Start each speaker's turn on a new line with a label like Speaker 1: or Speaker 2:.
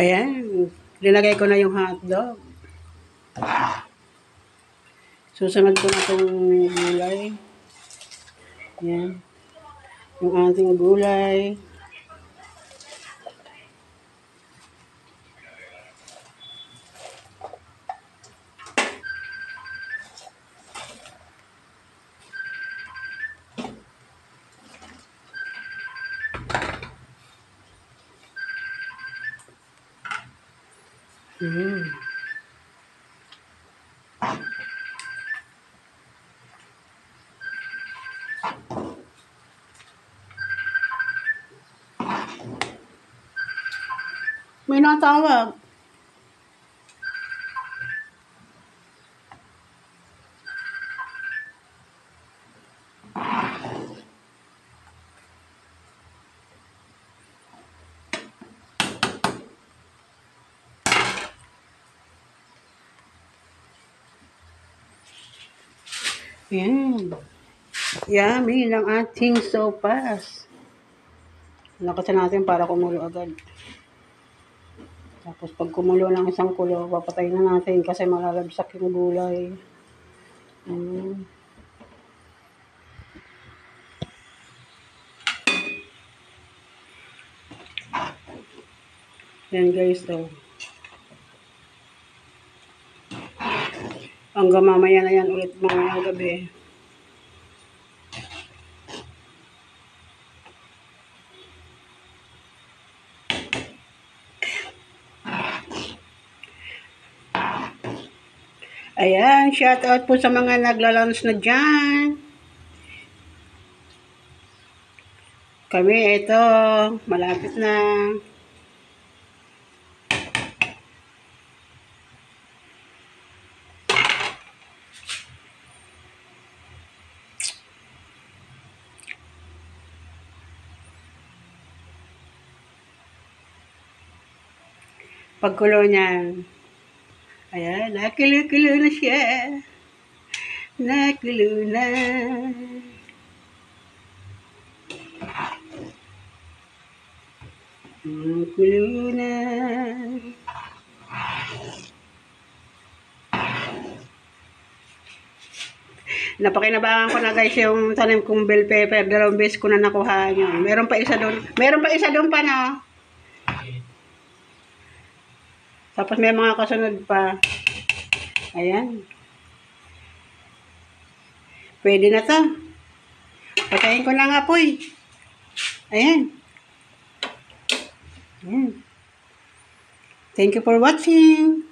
Speaker 1: Ayan. Linagay ko na yung hotdog. Susunod ko na itong gulay. Ayan. Yung ating gulay. May natawag. Ayan. Yummy ng ating sopas. Lakasan natin para kumulo agad. Tapos pag kumulo ng isang kulo, papatayin na natin kasi malalabsak yung gulay. Yan guys, to. Hanggang mamaya na yan ulit mamayang gabi. Ayan, shout out po sa mga nagla-lunch na dyan. Kami, ito, malapit na. Pagkulo niyan. Ayan, nakulo-kulo na siya. Nakulo na. Nakulo na. Napakinabangan ko na guys yung tanim kong bell pepper. 2 beses ko na nakuha yun. Meron pa isa doon. Meron pa isa doon pa, no? Tapos may mga kasunod pa. Ayan. Pwede na to. Patayin ko lang apoy. Ayan. Ayan. Thank you for watching.